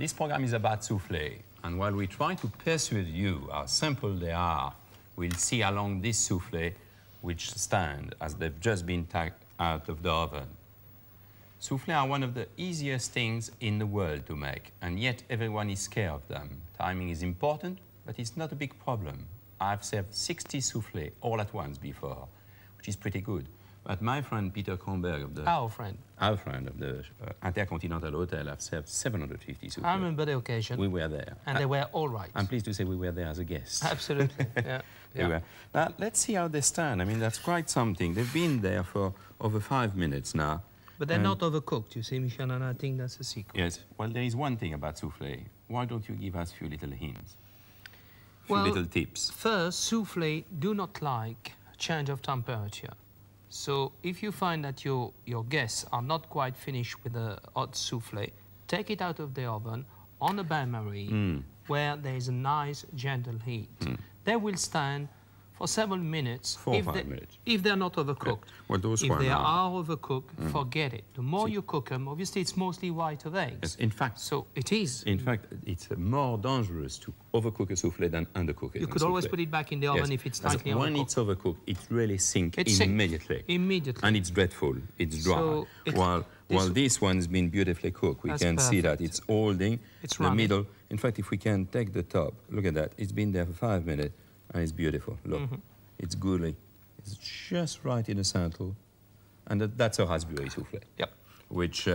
this program is about souffle. And while we try to persuade you how simple they are, we'll see how long this souffle which stand as they've just been taken out of the oven. Souffle are one of the easiest things in the world to make, and yet everyone is scared of them. Timing is important, but it's not a big problem. I've served 60 souffle all at once before, which is pretty good. But my friend Peter Kronberg of the... Our friend of the Intercontinental Hotel, I've served 750 souffle. I remember the occasion. We were there. And they were all right. I'm pleased to say we were there as a guest. Absolutely, yeah. We were. Now, let's see how they stand. I mean, that's quite something. They've been there for over 5 minutes now. But they're not overcooked, you see, Michel, and I think that's a secret. Yes. Well, there is one thing about souffle. Why don't you give us a few little hints? Well, little tips. First, souffle do not like change of temperature. So if you find that your guests are not quite finished with the hot souffle, take it out of the oven on a bain-marie where there is a nice, gentle heat. They will stand for several minutes. 4 or 5 minutes. If they're not overcooked. Yeah. Well, those if one they are overcooked, forget it. The more you cook them, obviously it's mostly white of eggs. Yes, in fact. So it is. In fact, it's more dangerous to overcook a souffle than undercook it. You could always put it back in the oven if it's tightly overcooked. When it's overcooked, it really sinks immediately. Immediately. And it's dreadful. It's dry. So while this one's been beautifully cooked, we can see that it's holding the middle. In fact, if we can take the top, look at that. It's been there for 5 minutes, and it's beautiful. Look, it's goodly. It's just right in the center. And that's a raspberry souffle. Yep. Which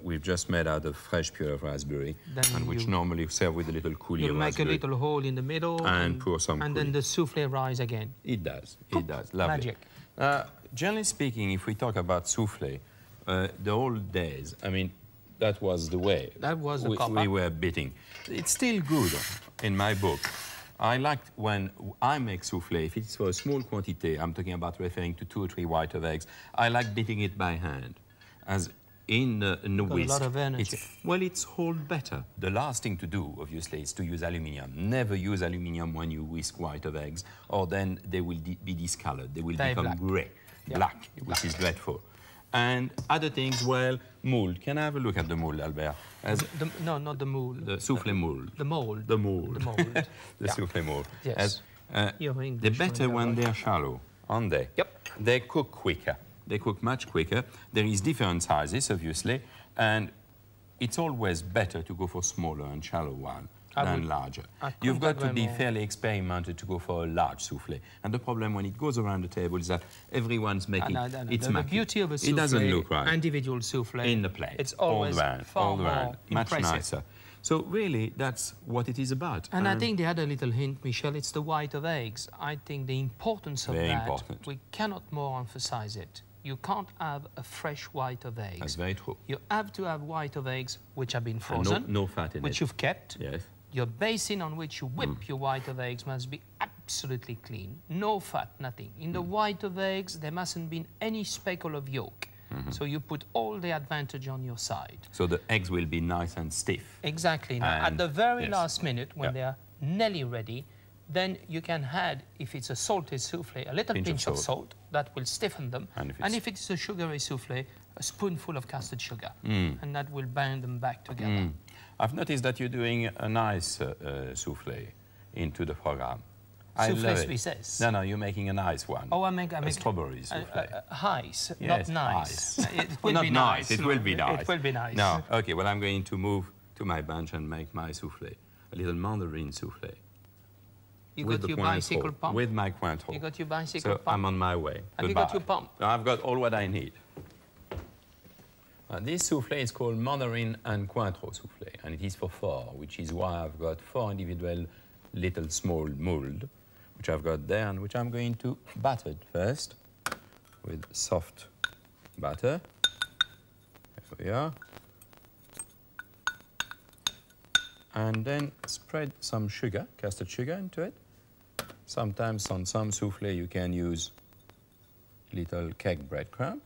we've just made out of fresh pure raspberry, and which normally serve with a little coulis you make a little hole in the middle and pour some and then the souffle rise again. It does. It does. Lovely. Magic. Generally speaking, if we talk about souffle, the old days, I mean, that was the way. That was the we were beating. It's still good in my book. I like when I make souffle, if it's for a small quantity, I'm talking about referring to 2 or 3 white of eggs, I like beating it by hand. As in the whisk, a lot of energy. It's hold better. The last thing to do, obviously, is to use aluminium. Never use aluminium when you whisk white of eggs, or then they will be discolored. They will become grey, black, which is dreadful. And other things, well, mold. Can I have a look at the mold, Albert? No, not the mold. The souffle mold. The mold. The mold. The mold. The souffle mold. Yes. They're better when they're shallow, aren't they? Yep. They cook quicker. They cook much quicker. There is different sizes, obviously, and it's always better to go for smaller and shallow one than larger. You've got to be fairly experimented to go for a large souffle. And the problem when it goes around the table is that everyone's making the beauty of a souffle, it doesn't look right. Individual souffle in the plate. It's always all around, much impressive. nicer. So really, that's what it is about. And I think they had a little hint, Michel, it's the white of eggs. I think the importance of that, we cannot more emphasize it. You can't have a fresh white of eggs. That's very true. You have to have white of eggs which have been frozen, no fat in it, which you've kept. Yes. Your basin on which you whip your white of eggs must be absolutely clean. No fat, nothing. In the white of eggs, there mustn't be any speckle of yolk. So you put all the advantage on your side. So the eggs will be nice and stiff. Exactly. Now, at the very last minute, when they are nearly ready, then you can add, if it's a salted souffle, a little pinch of salt. That will stiffen them. And if it's a sugary souffle, a spoonful of custard sugar. And that will bind them back together. I've noticed that you're doing a nice souffle into the program. I love it. Suisses. No, you're making a nice one. Oh, I make strawberry souffle. Ice, yes, not nice. It will be nice. It will be nice. It will be nice. No, okay, well, I'm going to move to my bench and make my souffle, a little mandarin souffle. You got your bicycle pump? With my Cointreau. You got your bicycle pump? So I'm on my way. Have you got your pump? I've got all what I need. This souffle is called Mandarin and Cointreau souffle, and it is for 4, which is why I've got 4 individual little small mold, which I've got there, and which I'm going to batter first with soft batter. There we are. And then spread some sugar, custard sugar, into it. Sometimes on some souffle you can use little cake breadcrumb.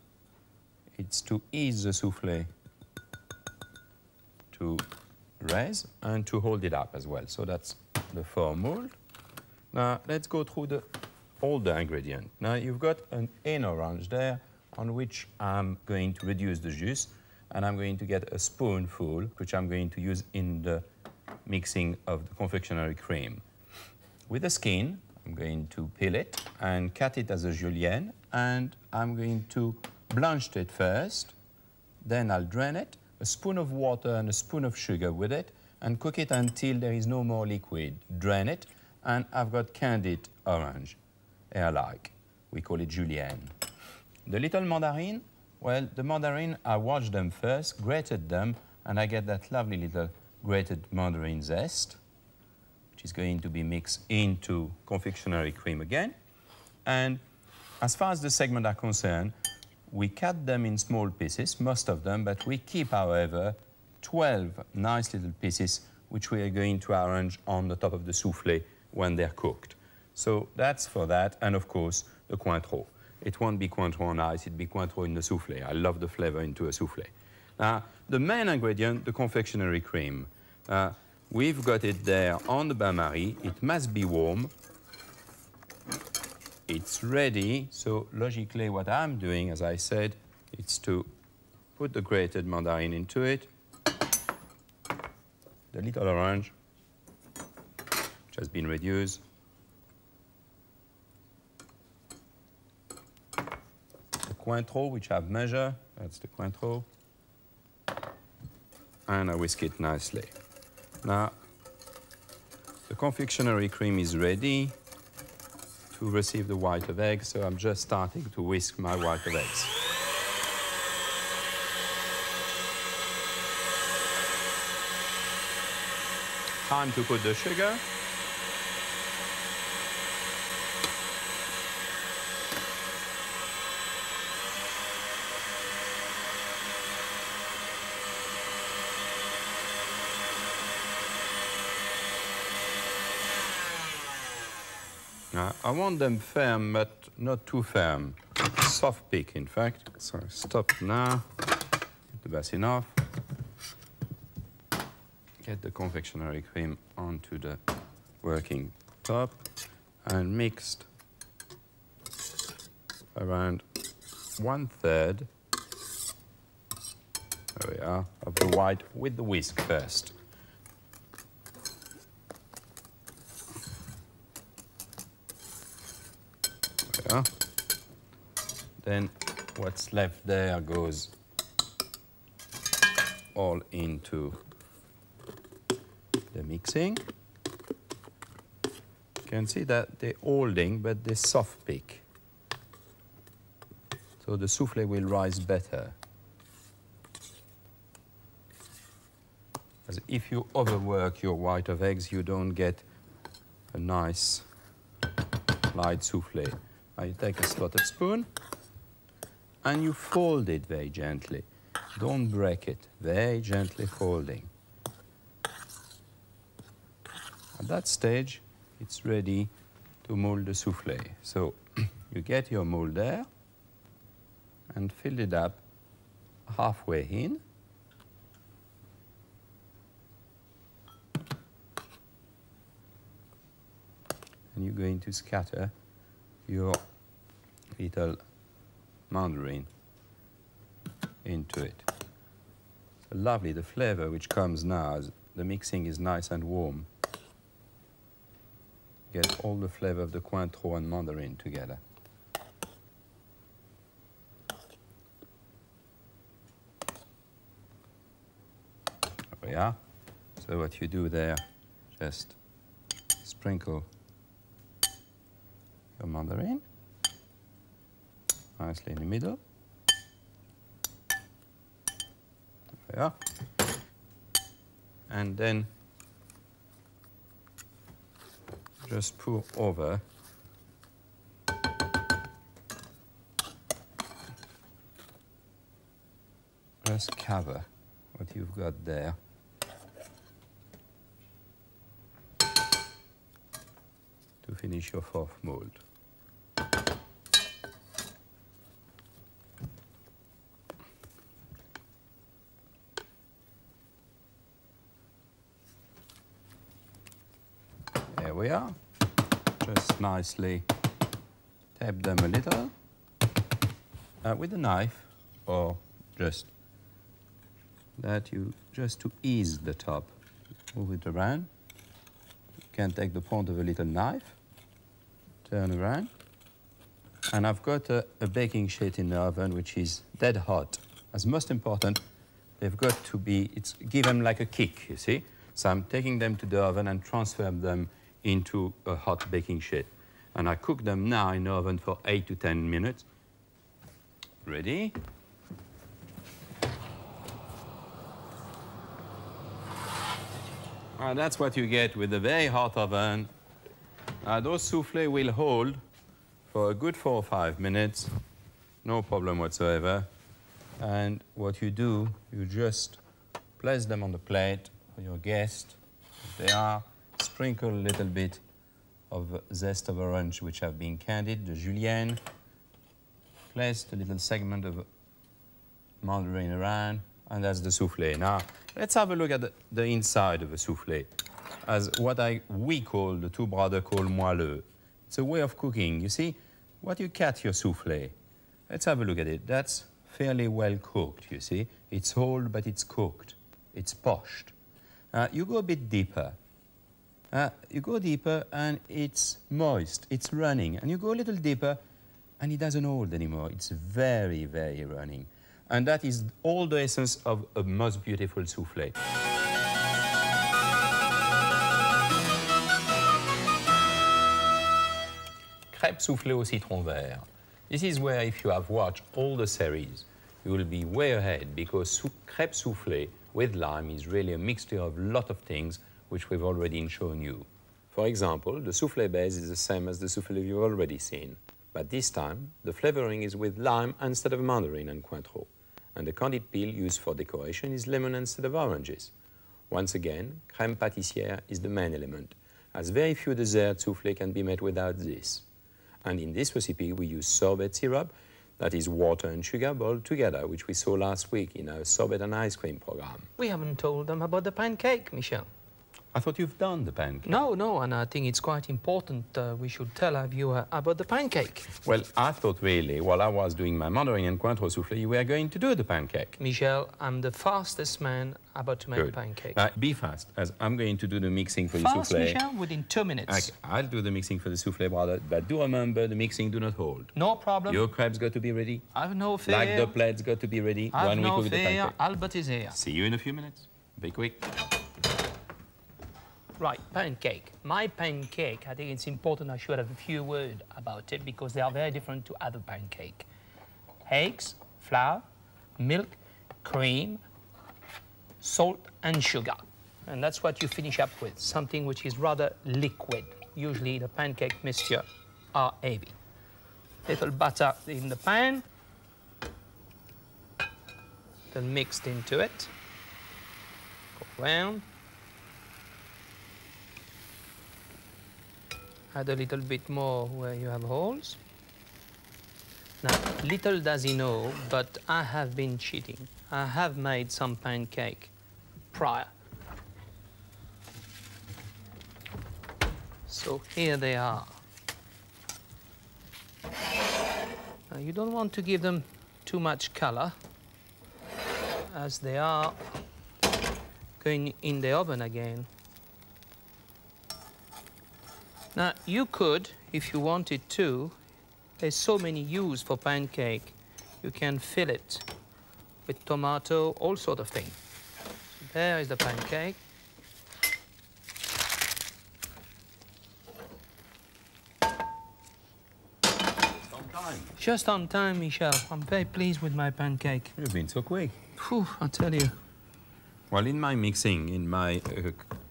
It's to ease the souffle to raise and to hold it up as well. So that's the 4 mold. Now let's go through all the ingredients. Now you've got an orange there on which I'm going to reduce the juice and I'm going to get a spoonful, which I'm going to use in the mixing of the confectionery cream. With the skin, I'm going to peel it and cut it as a julienne, and I'm going to blanch it first, then I'll drain it, a spoon of water and a spoon of sugar with it, and cook it until there is no more liquid. Drain it, and I've got candied orange, hair-like. We call it julienne. The little mandarin, well, the mandarin, I washed them first, grated them, and I get that lovely little grated mandarin zest, which is going to be mixed into confectionery cream again. And as far as the segment are concerned, we cut them in small pieces, most of them, but we keep, however, 12 nice little pieces which we are going to arrange on the top of the soufflé when they're cooked. So that's for that, and of course, the Cointreau. It won't be Cointreau on ice, it'll be Cointreau in the soufflé. I love the flavor into a soufflé. Now, the main ingredient, the confectionery cream. We've got it there on the bain-marie. It must be warm. It's ready, so logically what I'm doing, as I said, is to put the grated mandarin into it, the little orange, which has been reduced, the Cointreau, which I've measured, that's the Cointreau, and I whisk it nicely. Now, the confectionery cream is ready to receive the white of eggs, so I'm just starting to whisk my white of eggs. Time to put the sugar. I want them firm, but not too firm. Soft peak, in fact. So I stop now. Get the basin off. Get the confectionery cream onto the working top and mixed around 1/3, there we are, of the white with the whisk first. There we are. Then what's left there goes all into the mixing. You can see that they're holding, but they're soft peak. So the soufflé will rise better. As if you overwork your white of eggs, you don't get a nice light soufflé. Now you take a slotted spoon and you fold it very gently. Don't break it, very gently folding. At that stage, it's ready to mold the soufflé. So you get your mold there and fill it up halfway in. And you're going to scatter your little mandarin into it. So lovely, the flavor which comes now as the mixing is nice and warm. Get all the flavor of the Cointreau and mandarin together. There we are. So what you do there, just sprinkle your mandarin nicely in the middle. There we are. And then just pour over just cover what you've got there. To finish your fourth mold. There we are. Just nicely tap them a little with a knife or just that you, just to ease the top, move it around. You can take the point of a little knife, turn around, and I've got a baking sheet in the oven which is dead hot. As most important, they've got to be, give them like a kick, you see? So I'm taking them to the oven and transfer them into a hot baking sheet. And I cook them now in the oven for 8 to 10 minutes. Ready? And that's what you get with a very hot oven. Those soufflés will hold for a good 4 or 5 minutes, no problem whatsoever. And what you do, you just place them on the plate for your guest. They are, sprinkle a little bit of zest of orange which have been candied, the julienne. Place a little segment of mandarin around, and that's the soufflé. Now, let's have a look at the inside of a soufflé, as what we call, the two brothers call moelleux. It's a way of cooking. You see, what you cut your soufflé. Let's have a look at it. That's fairly well cooked, you see. It's whole, but it's cooked. It's poshed. You go a bit deeper. You go deeper, and it's moist. It's running. And you go a little deeper, and it doesn't hold anymore. It's very, very running. And that is all the essence of a most beautiful soufflé. Crêpes soufflées au citron vert. This is where, if you have watched all the series, you will be way ahead, because crêpes soufflées with lime is really a mixture of a lot of things which we've already shown you. For example, the soufflé base is the same as the soufflé you've already seen, but this time the flavoring is with lime instead of mandarin and Cointreau, and the candied peel used for decoration is lemon instead of oranges. Once again, crème pâtissière is the main element, as very few dessert soufflé can be made without this. And in this recipe, we use sorbet syrup, that is water and sugar boiled together, which we saw last week in our sorbet and ice cream program. We haven't told them about the pancake, Michel. I thought you've done the pancake. No, and I think it's quite important we should tell our viewer about the pancake. Well, I thought really, while I was doing my mandarin and Cointreau soufflé, you were going to do the pancake. Michel, I'm the fastest man about to make Good. pancake. Be fast, as I'm going to do the mixing for the Fast, soufflé. Michel, within 2 minutes. Okay, I'll do the mixing for the soufflé, brother, but do remember the mixing do not hold. No problem. Your crepes got to be ready. I've no fear. Like the plates got to be ready when we cook the pancake. Albert is here. See you in a few minutes. Be quick. Right, pancake. My pancake, I think it's important I should have a few words about it because they are very different to other pancake. Eggs, flour, milk, cream, salt and sugar. And that's what you finish up with, something which is rather liquid. Usually the pancake mixture are heavy. Little butter in the pan, then mixed into it. Go round. Add a little bit more where you have holes. Now, little does he know, but I have been cheating. I have made some pancake prior. So here they are. Now, you don't want to give them too much color, as they are going in the oven again. Now, you could, if you wanted to, there's so many use for pancake. You can fill it with tomato, all sort of thing. So there is the pancake. Just on time, Michel. I'm very pleased with my pancake. You've been so quick. Phew, I tell you. Well, in my mixing, in my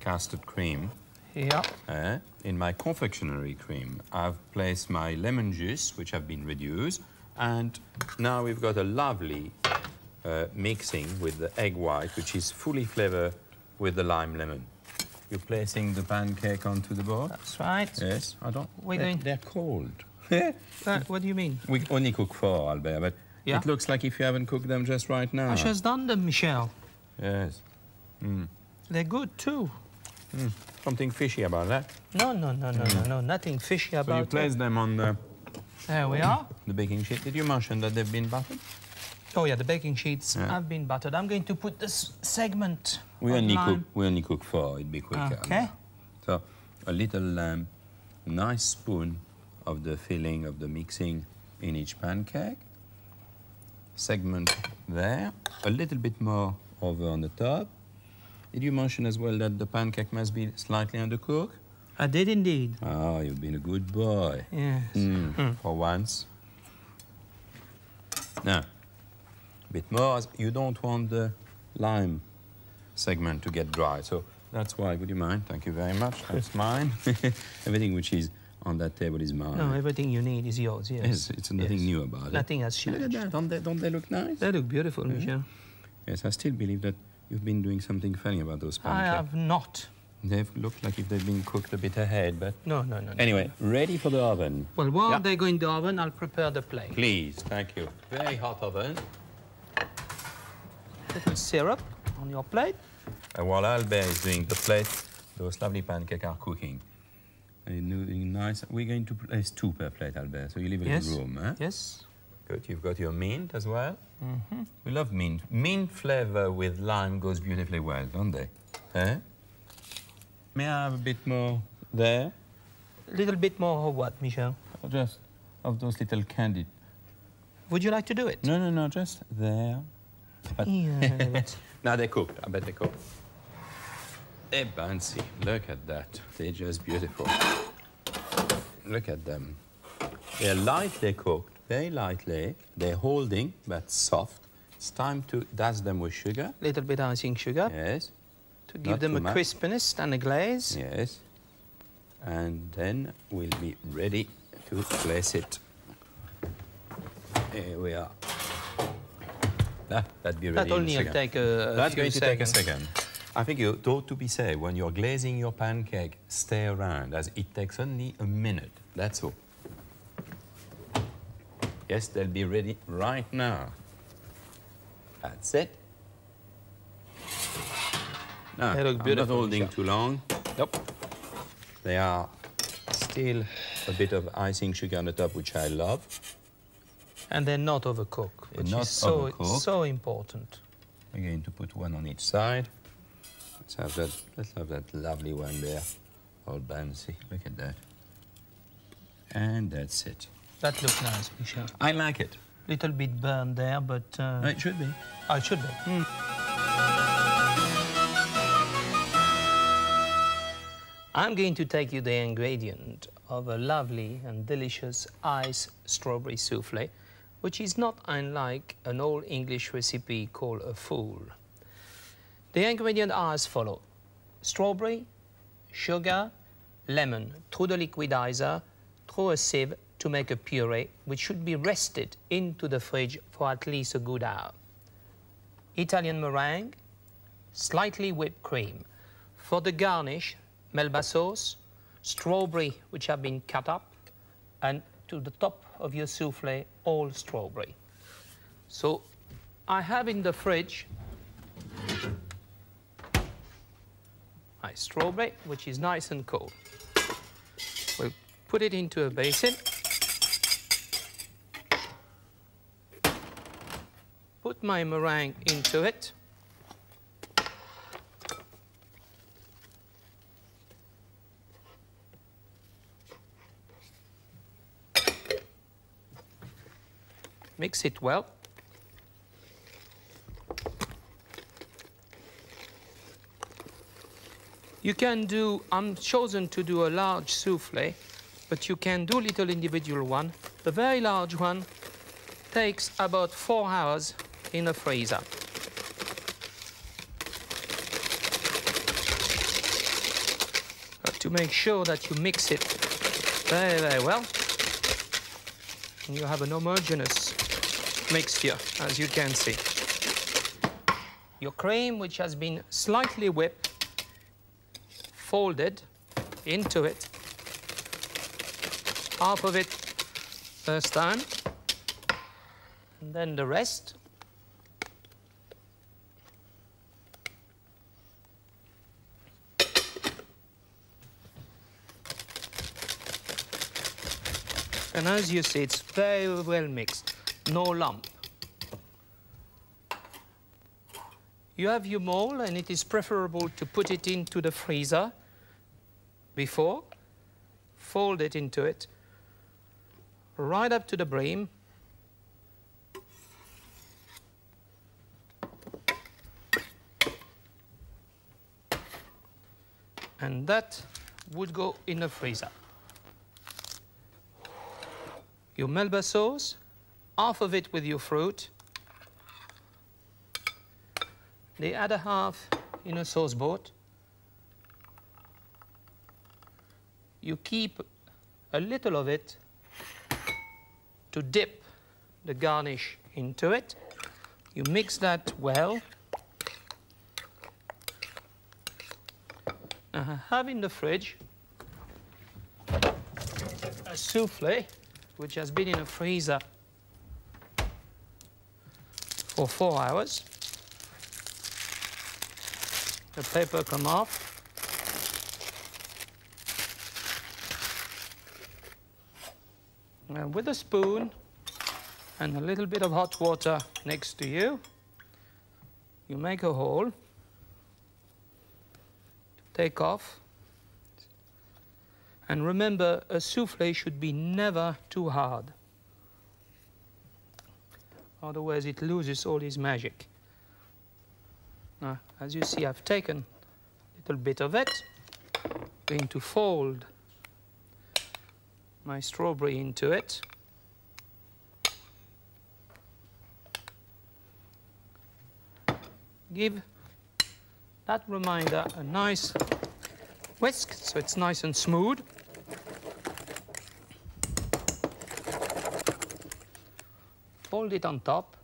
custard cream, yeah. In my confectionery cream, I've placed my lemon juice, which have been reduced, and now we've got a lovely mixing with the egg white, which is fully flavored with the lime lemon. You're placing the pancake onto the board? That's right. Yes, I don't... We're going... They're cold. What do you mean? We only cook 4, Albert, but yeah. It looks like if you haven't cooked them just right now. I just done them, Michel. Yes. Mm. They're good, too. Mm. Something fishy about that? No, nothing fishy about it. So you place them on the... There we are. The baking sheet. Did you mention that they've been buttered? Oh yeah, the baking sheets have been buttered. I'm going to put this segment. We only cook 4, it'd be quicker. Okay. So a little nice spoon of the filling of the mixing in each pancake. Segment there, a little bit more over on the top. Did you mention as well that the pancake must be slightly undercooked? I did indeed. Oh, you've been a good boy. Yes. For once. Now, a bit more. You don't want the lime segment to get dry, so that's why. Would you mind? Thank you very much. That's mine. Everything which is on that table is mine. No, everything you need is yours, yes. Yes, it's nothing new about it. Nothing has changed. Look at that. Don't they look nice? They look beautiful, Michel. Yes, I still believe that you've been doing something funny about those pancakes. I have not. They've looked like if they've been cooked a bit ahead, but... No. Anyway, ready for the oven. Well, while they go in the oven, I'll prepare the plate. Please, thank you. Very hot oven. Little syrup on your plate. And while Albert is doing the plate, those lovely pancakes are cooking. Nice. We're going to place 2 per plate, Albert, so you leave a little room, eh? Yes. Good. You've got your mint as well. We love mint. Mint flavor with lime goes beautifully well, don't they? Eh? May I have a bit more there? A little bit more of what, Michel? Or just of those little candied. Would you like to do it? No, just there. But Yeah. now they're cooked. I bet they're cooked. They're bouncy. Look at that. They're just beautiful. Look at them. They're lightly cooked, very lightly. They're holding, but soft. It's time to dust them with sugar. Little bit icing sugar. Yes. To give them a crispness and a glaze. Yes. And then we'll be ready to place it. Here we are. That'd be ready That only will take a That's few going to take a seconds. second. I think you ought to be said, when you're glazing your pancake, stay around, as it takes only a minute. That's all. Yes, they'll be ready right now. That's it. No, They look I'm beautiful, not holding Michel. too long. Nope. They are still a bit of icing sugar on the top, which I love. And they're not overcooked, which not is so overcooked. important. I'm going to put one on each side. Let's have that lovely one there. All bouncy. Look at that. And that's it. That looks nice, Michel. I like it. Little bit burned there, but... It should be. Oh, it should be. I'm going to take you the ingredient of a lovely and delicious ice strawberry souffle, which is not unlike an old English recipe called a fool. The ingredients are as follows: strawberry, sugar, lemon through the liquidizer, through a sieve to make a puree, which should be rested into the fridge for at least a good hour. Italian meringue, slightly whipped cream. For the garnish, Melba sauce, strawberry which have been cut up, and to the top of your souffle, all strawberry. So I have in the fridge my strawberry, which is nice and cold. We'll put it into a basin. Put my meringue into it. Mix it well. You can do, I'm chosen to do a large souffle, but you can do little individual one. The very large one takes about 4 hours in a freezer. But to make sure that you mix it very, very well, and you have an homogeneous mixture, as you can see. Your cream, which has been slightly whipped, folded into it. Half of it first time, and then the rest. And as you see, it's very well mixed, no lump. You have your mold, and it is preferable to put it into the freezer before. Fold it into it, right up to the brim. And that would go in the freezer. Your Melba sauce, half of it with your fruit, the other half in a sauce boat. You keep a little of it to dip the garnish into it. You mix that well. Have in the fridge a souffle which has been in a freezer for 4 hours. The paper come off. And with a spoon and a little bit of hot water next to you, you make a hole. Take off. And remember, a souffle should be never too hard. Otherwise, it loses all its magic. Now, as you see, I've taken a little bit of it. Going to fold my strawberry into it. Give that reminder a nice whisk so it's nice and smooth. Fold it on top.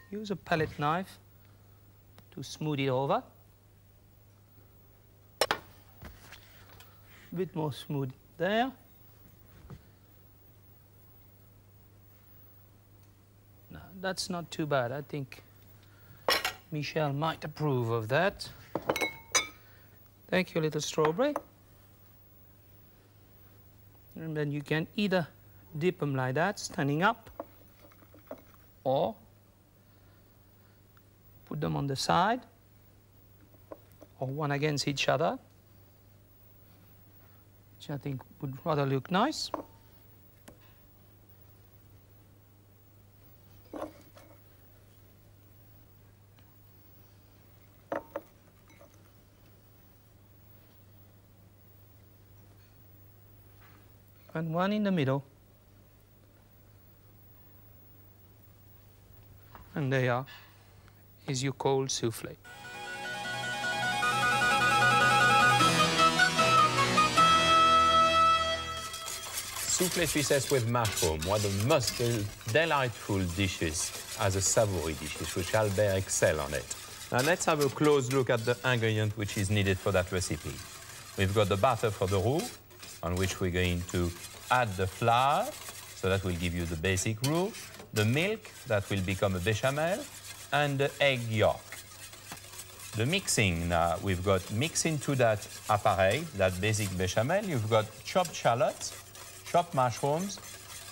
Use a palette knife to smooth it over. A bit more smooth there. No, that's not too bad. I think Michel might approve of that. Thank you, little strawberry. And then you can either dip them like that, standing up, or put them on the side, or one against each other, which I think would rather look nice. And one in the middle. And there you are, is your cold souffle. Souffle Suissesse with mushroom, one of the most delightful dishes as a savory dishes, which Albert excel on it. Now let's have a close look at the ingredient which is needed for that recipe. We've got the butter for the roux, on which we're going to add the flour, so that will give you the basic roux, the milk, that will become a bechamel, and the egg yolk. The mixing now, we've got mixed into that appareil, that basic bechamel, you've got chopped shallots, chopped mushrooms,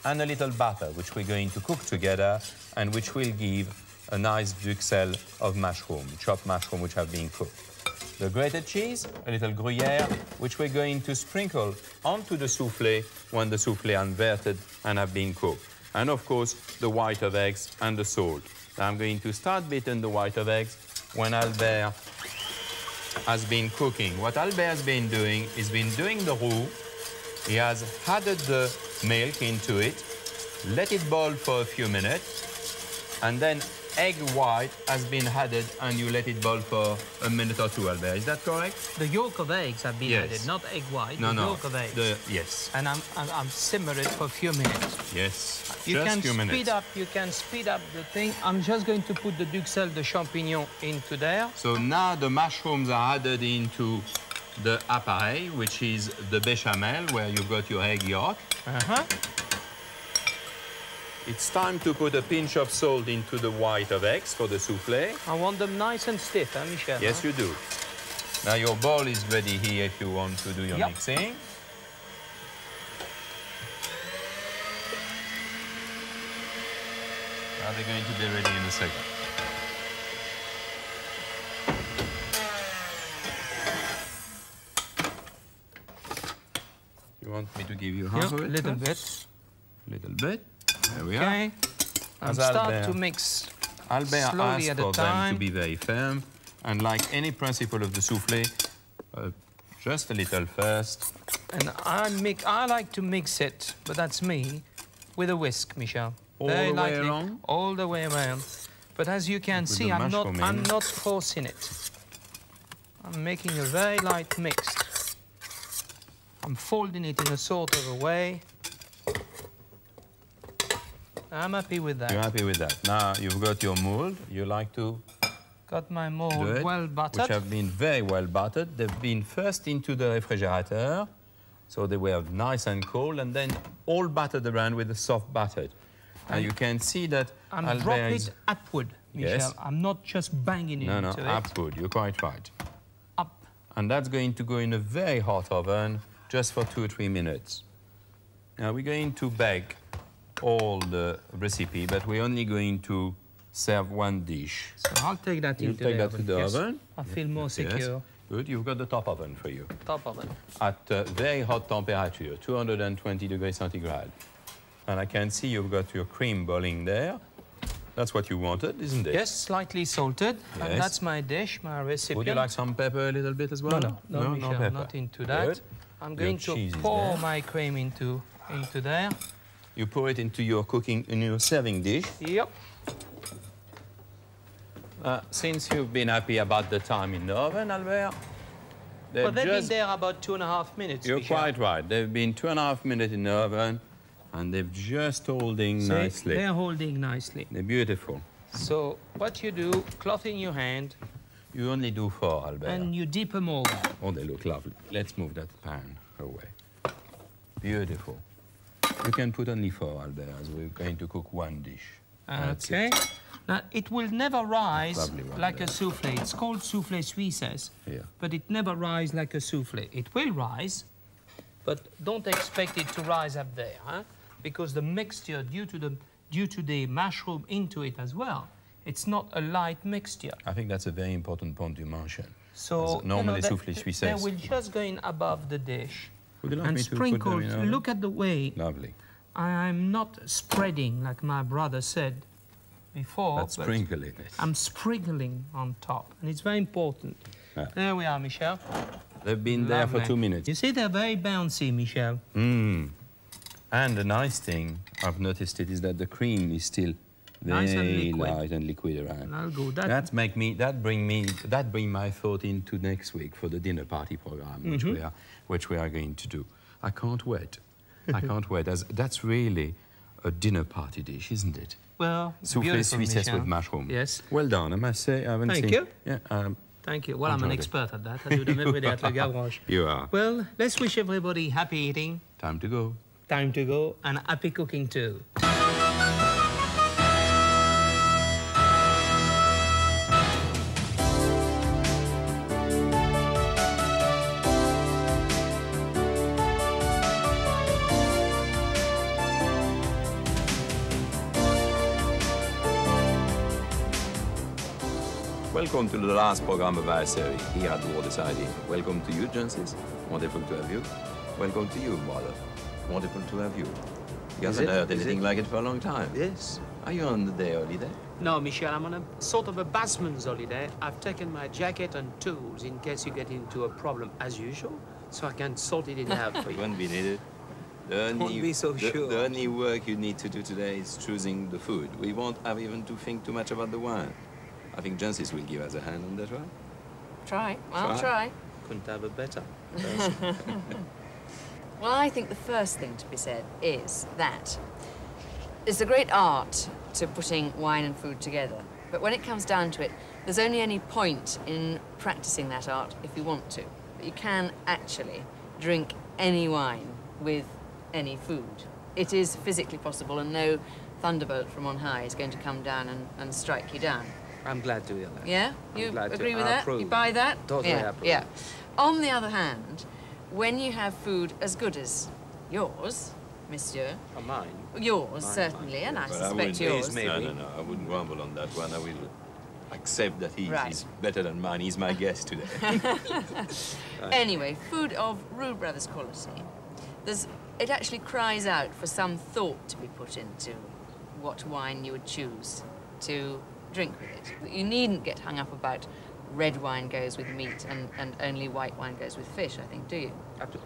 and a little butter, which we're going to cook together, and which will give a nice duxelles of mushroom, chopped mushroom which have been cooked. The grated cheese, a little Gruyere, which we're going to sprinkle onto the souffle when the souffle are inverted and have been cooked. And of course, the white of eggs and the salt. Now I'm going to start beating the white of eggs when Albert has been cooking. What Albert has been doing is been doing the roux. He has added the milk into it, let it boil for a few minutes, and then egg white has been added, and you let it boil for a minute or two, Albert. Is that correct? The yolk of eggs have been added, not egg white. No, the no. Yolk of eggs. Yes. And I'm simmer it for a few minutes. Yes. You just can few minutes. speed up. You can speed up the thing. I'm just going to put the duxelles de champignon into there. So now the mushrooms are added into the appareil, which is the bechamel, where you've got your egg yolk. It's time to put a pinch of salt into the white of eggs for the souffle. I want them nice and stiff, huh, Michel? Yes, you do. Now your bowl is ready here if you want to do your mixing. Now they're going to be ready in a second. You want me to give you half of it? A little bit. A little bit. There we are. Okay. And start to mix Albert slowly asked at a for them time. to be very firm. And like any principle of the soufflé, just a little first. And I like to mix it, but that's me, with a whisk, Michel. All Very the way lightly, around? all the way around. But as you can see, I'm not forcing it. I'm making a very light mix. I'm folding it in a sort of a way. I'm happy with that. You're happy with that. Now you've got your mold. You like to got my mold well buttered. Which have been very well buttered. They've been first into the refrigerator, so they were nice and cold, and then all buttered around with a soft butter. And you can see that I'm dropping it upward, Michel. Yes. I'm not just banging it into it. No, upward. You're quite right. Up. And that's going to go in a very hot oven just for 2 or 3 minutes. Now we're going to bake all the recipe, but we're only going to serve one dish. So I'll take that into take the that oven. to the oven. I feel more secure. Yes. Good. You've got the top oven for you. Top oven. At very hot temperature, 220 degrees centigrade. And I can see you've got your cream boiling there. That's what you wanted, isn't it? Yes, slightly salted. Yes. And that's my dish, my recipe. Would you like some pepper a little bit as well? No, Michel, pepper. not into that. Good. I'm going to pour my cream into there. You pour it into your serving dish. Yep. Since you've been happy about the time in the oven, Albert, Well, they've been there about 2.5 minutes. You're Michel. quite right. They've been 2.5 minutes in the oven, and they've just holding nicely. They're holding nicely. They're beautiful. So what you do, cloth in your hand. You only do 4, Albert. And you dip them over. Oh, they look lovely. Let's move that pan away. Beautiful. You can put only 4, Albert, as we're going to cook one dish. Okay. Now, it will never rise like there. a soufflé. It's called soufflé suisse, but it never rises like a soufflé. It will rise, but don't expect it to rise up there, huh? Because the mixture, due to the mushroom into it as well, it's not a light mixture. I think that's a very important point you mentioned. So normally soufflé suisse. They will just go in above the dish. Would you like and me to sprinkle. put them in oven? Look at the way. Lovely. I'm not spreading like my brother said before. But sprinkling it. I'm sprinkling on top, and it's very important. Yeah. There we are, Michel. They've been there for 2 minutes. You see, they're very bouncy, Michel. And the nice thing, I've noticed it, is that the cream is still very light and liquid around. And I'll go That bring my thought into next week for the dinner party program, which we are going to do. I can't wait. I can't wait. That's really a dinner party dish, isn't it? Well, Soufflé suisse with mushroom. Yes. Well done, I must say. I haven't seen. Thank you. Yeah. Thank you. Well, I'm an expert at that. I do them every day at Le Gavroche. You are. Well, let's wish everybody happy eating. Time to go. Time to go, and happy cooking too. Welcome to the last program of our series here at War Deciding. Welcome to you, Jancis. Wonderful to have you. Welcome to you, Mother. Wonderful to have you. You haven't heard anything like it for a long time. Yes. Are you on the day holiday? No, Michel, I'm on a sort of a batsman's holiday. I've taken my jacket and tools in case you get into a problem, as usual, so I can sort it out for you. You won't be needed. Don't be so sure. The only work you need to do today is choosing the food. We won't have even to think too much about the wine. I think Jancis will give us a hand on that, right? Try. I'll try. Couldn't have a better. Well, I think the first thing to be said is that it's a great art to putting wine and food together. But when it comes down to it, there's only any point in practicing that art if you want to. But you can actually drink any wine with any food. It is physically possible, and no thunderbolt from on high is going to come down and strike you down. I'm glad to hear that. Yeah? You agree with I that? approve. You buy that? Totally approve. Yeah. On the other hand, when you have food as good as yours, monsieur. Oh, mine. Yours, Mine, certainly, mine, and I yes. suspect yours. maybe. No, I wouldn't grumble on that one. I will accept that he's Right. better than mine. He's my guest today. Anyway, food of Roux Brothers quality. It actually cries out for some thought to be put into what wine you would choose to drink with it. You needn't get hung up about red wine goes with meat and only white wine goes with fish, I think, do you?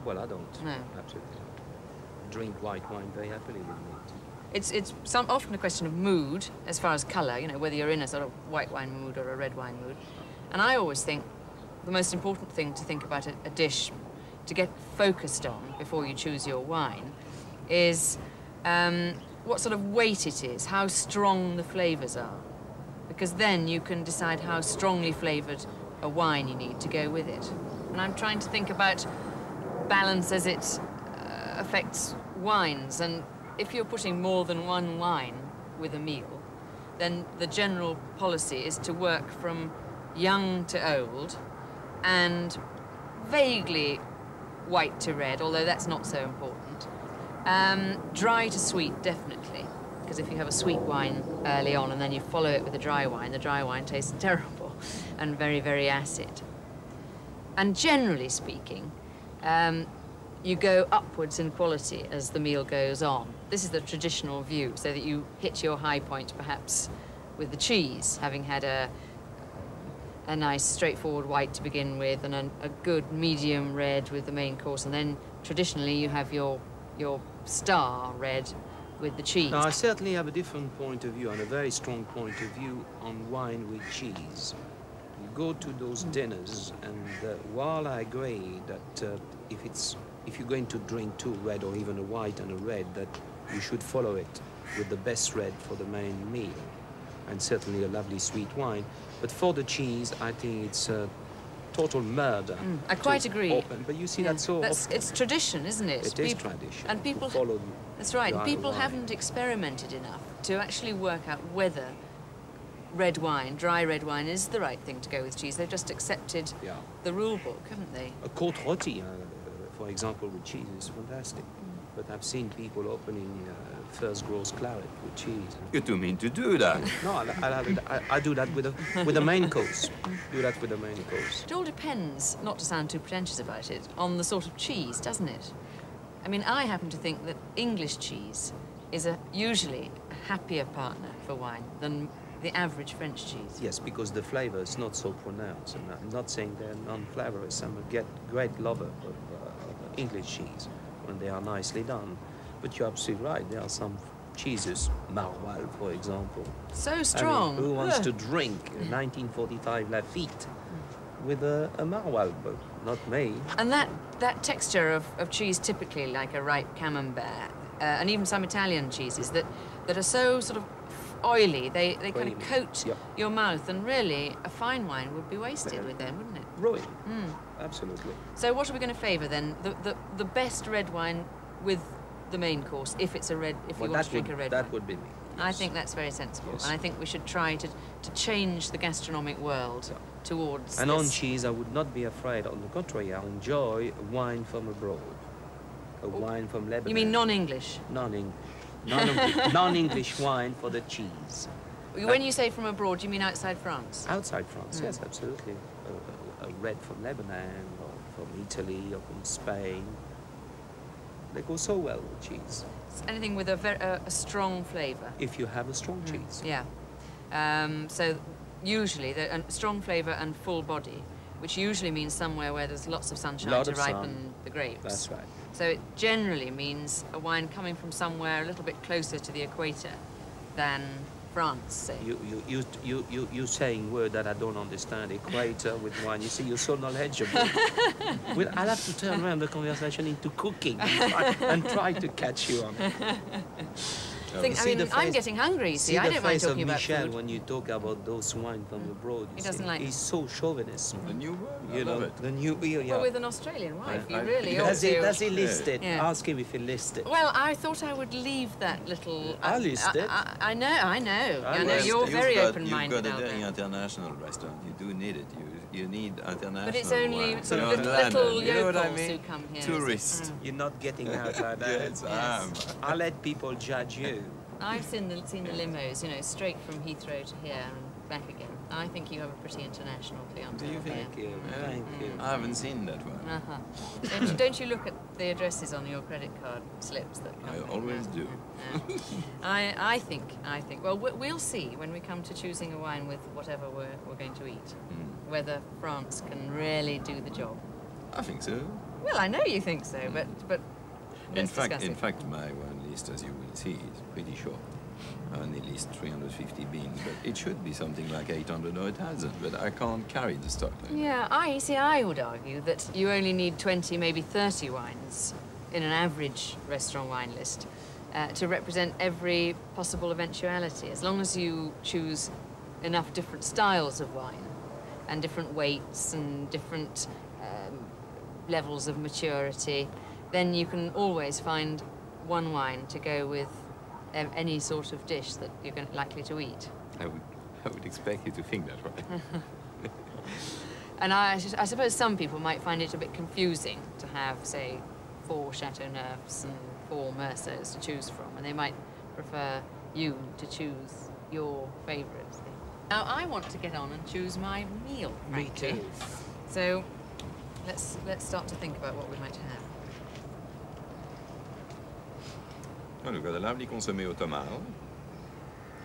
Well, I don't. No. Absolutely not. Drink white wine very happily with meat. It's often a question of mood as far as colour, you know, whether you're in a sort of white wine mood or a red wine mood. And I always think the most important thing to think about a dish to get focused on before you choose your wine is what sort of weight it is, how strong the flavours are. Because then you can decide how strongly flavoured a wine you need to go with it. And I'm trying to think about balance as it affects wines. And if you're putting more than one wine with a meal, then the general policy is to work from young to old and vaguely white to red, although that's not so important. Dry to sweet, definitely. Because if you have a sweet wine early on and then you follow it with a dry wine tastes terrible and very, very acid. And generally speaking, you go upwards in quality as the meal goes on. This is the traditional view, so that you hit your high point perhaps with the cheese, having had a nice straightforward white to begin with and a good medium red with the main course, and then traditionally you have your star red with the cheese. Now, I certainly have a different point of view and a very strong point of view on wine with cheese. You go to those dinners, and while I agree that if you're going to drink two red or even a white and a red, that you should follow it with the best red for the main meal, and certainly a lovely sweet wine. But for the cheese, I think it's a total murder. I quite agree. Open. But you see that so often. It's tradition, isn't it? It is tradition. And people follow. That's right. dry People wine. haven't experimented enough to actually work out whether red wine, dry red wine, is the right thing to go with cheese. They've just accepted the rule book, haven't they? A côte rôtie, for example, with cheese is fantastic. But I've seen people opening first gross claret with cheese. You do mean to do that? No, I do that with the main course. Do that with the main course. It all depends, not to sound too pretentious about it, on the sort of cheese, doesn't it? I mean, I happen to think that English cheese is usually a happier partner for wine than the average French cheese. Yes, because the flavor is not so pronounced. And I'm not saying they're non-flavorous. I'm a great lover of English cheese when they are nicely done. But you're absolutely right. There are some cheeses, Maroilles, for example. So strong. I mean, who wants to drink a 1945 Lafitte with a Maroilles? But not me. And that texture of cheese, typically like a ripe camembert, and even some Italian cheeses that are so sort of oily, they kind of coat your mouth, and really a fine wine would be wasted with them, wouldn't it? Ruin. Absolutely. So what are we going to favour then? The best red wine with the main course, if it's a red, if you want to drink a red wine. That would be me. Yes. I think that's very sensible, Yes. and I think we should try to change the gastronomic world towards And this. on cheese, I would not be afraid. On the contrary, I enjoy wine from abroad. Wine from Lebanon. You mean non-English? Non-English wine for the cheese. When you say from abroad, you mean outside France? Outside France, yes, absolutely. A red from Lebanon, or from Italy, or from Spain. They go so well with cheese. Anything with a strong flavour. If you have a strong cheese. Yeah. So usually a strong flavour and full body, which usually means somewhere where there's lots of sunshine to ripen the grapes. That's right. So it generally means a wine coming from somewhere a little bit closer to the equator than France, say. You saying word that I don't understand. Equator with wine. You see, you're so knowledgeable. Well, I'll have to turn around the conversation into cooking and try to catch you on. I'm getting hungry, see, I don't mind talking about Michel food. when you talk about those wine from abroad. He doesn't like He's so chauvinist. The new one? You know, the new Well, with an Australian wife, you I- really ought Does to. he list it? Yeah. Ask him if he lists it. Well, I thought I would leave that little... I list it. I know. I know. list You're it. very You've open-minded, got a very Albert. international restaurant. You do need it. you need international. But it's only wine. sort of You know, little London, you know what I yokels who mean? come here. Tourists. You're not getting out like that. Yes, I am. I'll let people judge you. I've seen the limos, you know, straight from Heathrow to here and back again. I think you have a pretty international clientele. Do you think? Thank you. Yeah. Thank you. I haven't seen that one. Don't you look at the addresses on your credit card slips that come? I always do. Yeah. I think. Well, we'll see when we come to choosing a wine with whatever we're going to eat, whether France can really do the job. I think so. Well, I know you think so, but In let's discuss it. fact, my wine list, as you will see, is pretty short. I only list 350 beans, but it should be something like 800 or 1,000, but I can't carry the stock like that. Yeah, I would argue that you only need 20, maybe 30 wines in an average restaurant wine list to represent every possible eventuality, as long as you choose enough different styles of wine and different weights and different levels of maturity, then you can always find one wine to go with any sort of dish that you're likely to eat. I would expect you to think that, right? And I suppose some people might find it a bit confusing to have, say, 4 Chateauneufs and 4 Merceaux to choose from, and they might prefer you to choose your favourites. Now, I want to get on and choose my meal, frankly. Me too. So, let's start to think about what we might have. Well, we've got a lovely consommé au tomate,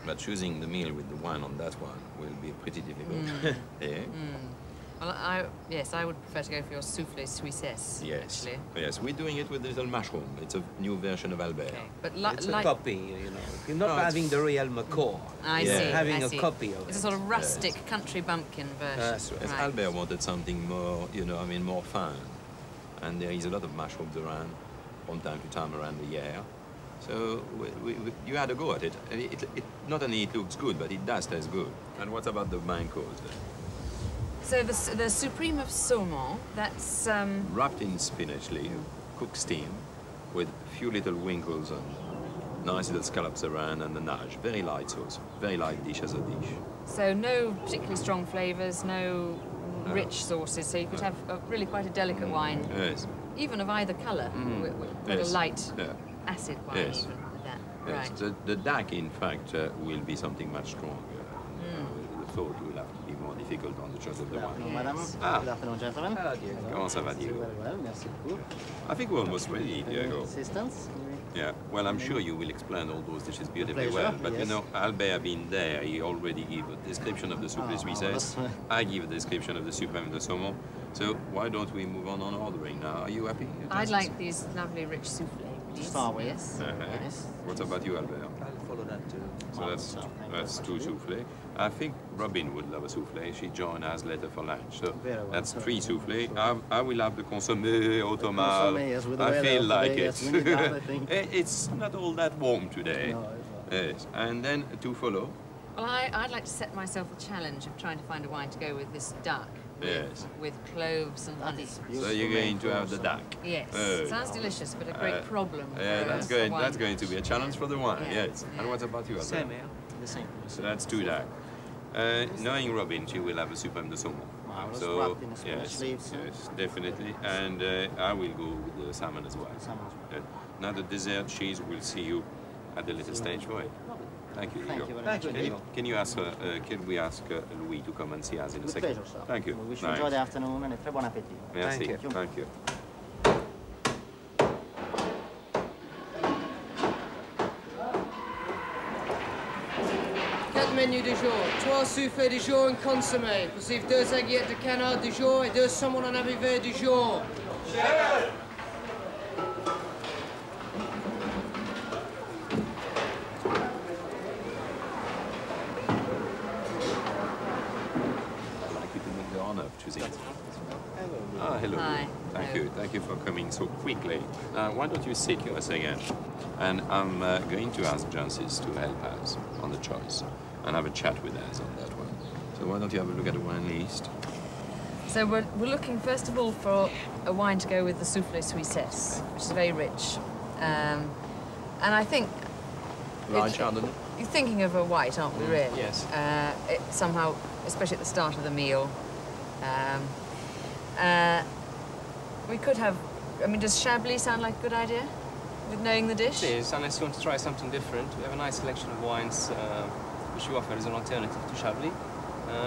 but choosing the meal with the wine on that one will be pretty difficult. Yeah? Well, yes, I would prefer to go for your Souffles Suissesse, Yes. actually. Yes, we're doing it with the little mushroom. It's a new version of Albert. Okay, but It's a copy, you know. You're not having the real macaw. I Yeah. see, Having I a see. copy of It's a it. sort of rustic country bumpkin version. That's right. Yes, Right. Albert wanted something more, you know, I mean, more fun. And there is a lot of mushrooms around from time to time around the year. So you had a go at it. And not only it looks good, but it does taste good. And what about the main course then? So the Supreme of Saumon, that's... Wrapped in spinach leaf, cooked steam, with a few little winkles and nice little scallops around and the nage. Very light sauce, very light dish as a dish. So no particularly strong flavours, no rich sauces, so you could have really quite a delicate wine, Yes. even of either colour, with a light Yeah. acid wine Yes. even with that. Yes. Right. The DAC, in fact, will be something much stronger. The thought will have to be more difficult on the choice of the wine. Madam. Ah. Good afternoon, gentlemen. Comment ça va, Diego? Very well, merci beaucoup. I think we're almost ready, Diego. Assistance? Yeah, well, I'm sure you will explain all those dishes beautifully Pleasure, well. But you yes. know, Albert been there. He already gave a description of the Souffles Suissesse. I give a description of the Supreme de Saumon. So why don't we move on ordering now? Are you happy? I'd like these lovely rich souffles, please. start with. Yes. Yes. What about you, Albert? I'll follow that too. So that's 2 soufflés. I think Robin would love a soufflé. She joined us later for lunch. So Very well, that's sir. 3 soufflés. I will have the consommé au tomate. Consommé, yes, with the I weather feel of like today, it. yes, we need that, I think. It's not all that warm today. No, it's not. Yes, and then to follow. Well, I'd like to set myself the challenge of trying to find a wine to go with this duck. Yes. With cloves and That honey. is So beautiful. you're going to have the duck. Yes. Oh, Sounds delicious, but a great problem. Yeah, for that's a going. wine. That's going to be a challenge for the wine. Yeah. Yes. And what about you, Albert? Same here. The same. So that's 2 duck. Knowing Robin, she will have a Supreme de Saumon. Marvelous, So wrapped in a spinach yes, leaves. yes, definitely. And I will go with the salmon as well. Salmon as Now the dessert cheese, we'll see you at the later stage for it. Thank you, Thank Diego. you very much. Thank you. Can you ask? Can we ask Louis to come and see us in a With second? pleasure, sir. Thank you. We wish you Nice. enjoy the afternoon and a très bon appétit. Merci. Thank you. Thank you. Quatre menus du jour, 3 soufflés du jour en consommé, plus 2 aguillettes de canard du jour et 2 saumons en abrivés du jour. I'd like you to make the honor of choosing it. Ah, hello. Hi. Thank Hello. you. Thank you for coming so quickly. Why don't you sit here a second? And I'm going to ask Jancis to help us on the choice and have a chat with us on that one. So why don't you have a look at the wine list? So we're looking first of all for a wine to go with the Souffles Suissesse, which is very rich. And I think Light It's- Chardonnay? you're thinking of a white, aren't we, really? yes. It somehow, especially at the start of the meal, We could have, I mean, does Chablis sound like a good idea with knowing the dish? It is, unless you want to try something different. We have a nice selection of wines which we offer as an alternative to Chablis.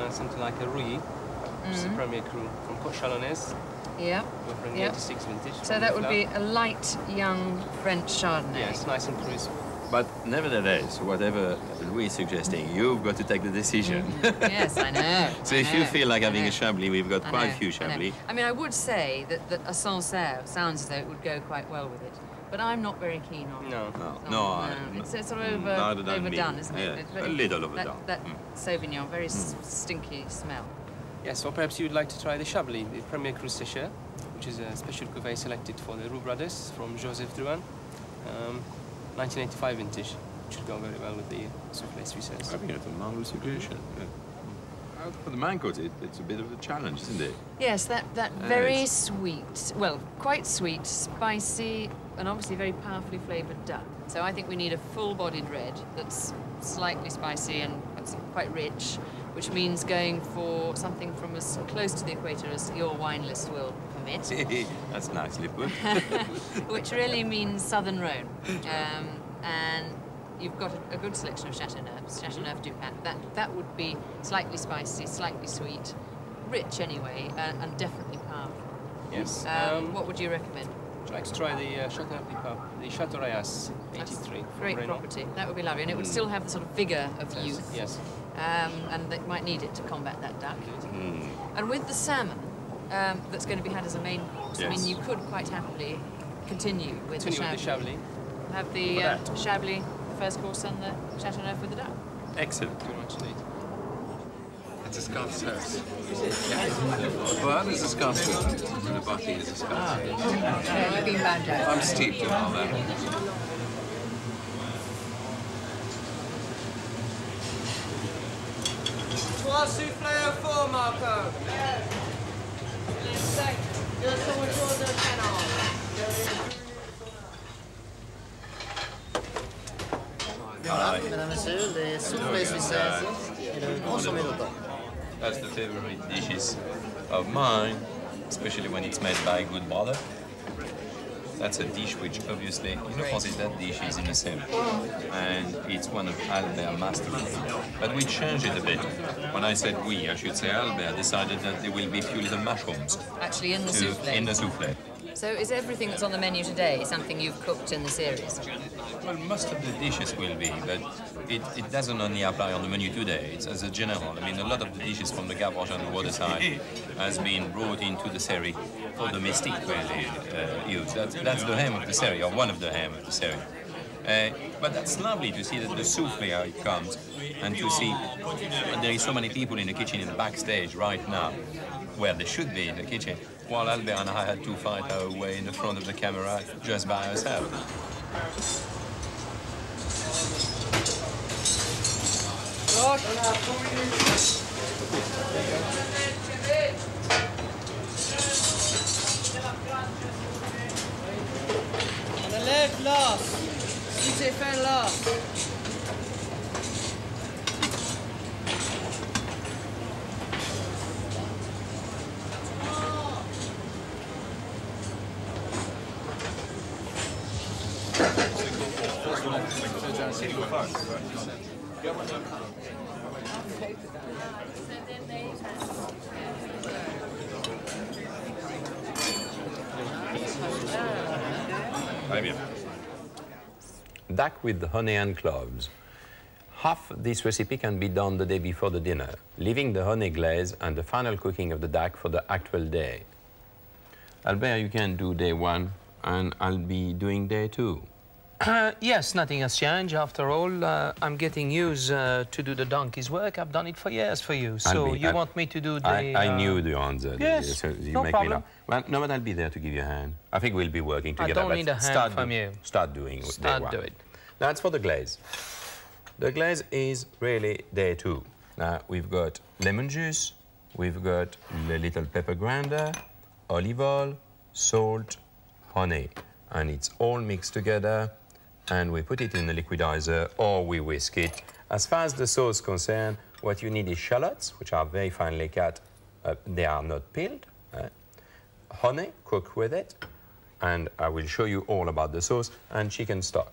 Something like a Roux, which is a Premier Cru from Côte Chalonnaise. Yeah. We're offering the 86 vintage. So that would be a light, young French Chardonnay. Yes, nice and crisp. But nevertheless, whatever Louis is suggesting, you've got to take the decision. Yes, I know. So if you feel like having a Chablis, we've got quite a few Chablis. I mean, I would say that a Sancerre sounds as though it would go quite well with it. But I'm not very keen on it. No. It's sort of overdone, isn't it? Yeah, a little overdone. That Sauvignon, very stinky smell. Yes, or perhaps you'd like to try the Chablis, the Premier Cru Sécher, which is a special cuvée selected for the Roux brothers from Joseph Drouin. 1985 vintage, which would go very well with the Souffles Suisses. I think it's a marvelous suggestion. Yeah. For the mango, it's a bit of a challenge, isn't it? Yes, that very sweet, well, quite sweet, spicy, and obviously very powerfully flavoured duck. So I think we need a full-bodied red that's slightly spicy and quite rich, which means going for something from as close to the equator as your wine list will permit. That's nicely put. Which really means Southern Rhone. And you've got a good selection of Chateauneuf du Pain. That would be slightly spicy, slightly sweet, rich anyway, and definitely powerful. Yes. What would you recommend? Would you like to try the Chateauneuf du Pain, the Chateau Rayas 83? Great property. That would be lovely, and it would still have the sort of vigour of youth. Yes. And they might need it to combat that duck. And with the salmon, that's going to be had as a main course, I mean, you could quite happily continue with the Chablis. Have the Chablis, the first course, and the Chateauneuf with the duck. Excellent. Too much indeed. It's a scarf service. Well, it's a scarf service. The body is a scarf service. I'm steeped in all that. Trois soufflés au four, Marco. Voilà, mesdames et messieurs, les soufflés suisses et le consommé d'automne. That's the favorite dishes of mine, especially when it's made by a good mother. That's a dish which obviously, you know, Francis, that dish is in the same. And it's one of Albert's masterpieces. But we changed it a bit. When I said we, I should say Albert decided that there will be a few little mushrooms. Actually, in the soufflé. In the soufflé. So is everything that's on the menu today something you've cooked in the series? Well, most of the dishes will be, but it doesn't only apply on the menu today. It's as a general. I mean, a lot of the dishes from the Gavroche and the waterside has been brought into the series for the mystique, really, used. That's the aim of the series, or one of the aim of the series. But that's lovely to see that the soufflé, how it comes, and to see that there is so many people in the kitchen in the backstage right now, where they should be in the kitchen, while Albert and I had to fight our way in the front of the camera just by ourselves. On the left, last. Sweet fin last. Duck with honey and cloves. Half this recipe can be done the day before the dinner, leaving the honey glaze and the final cooking of the duck for the actual day. Albert, you can do day one, and I'll be doing day two. Yes, nothing has changed. After all, I'm getting used to do the donkey's work. I've done it for years for you. So you want me to do the... I knew the answer. Yes, so you no make problem. Me laugh. Well, no, but I'll be there to give you a hand. I think we'll be working together. I don't need a hand from you. Start doing day one. Do it. Now, it's for the glaze. The glaze is really day two. Now, we've got lemon juice, we've got a little pepper grinder, olive oil, salt, honey. And it's all mixed together, and we put it in the liquidizer or we whisk it. As far as the sauce is concerned, what you need is shallots, which are very finely cut they are not peeled. Honey, cook with it, and I will show you all about the sauce and chicken stock.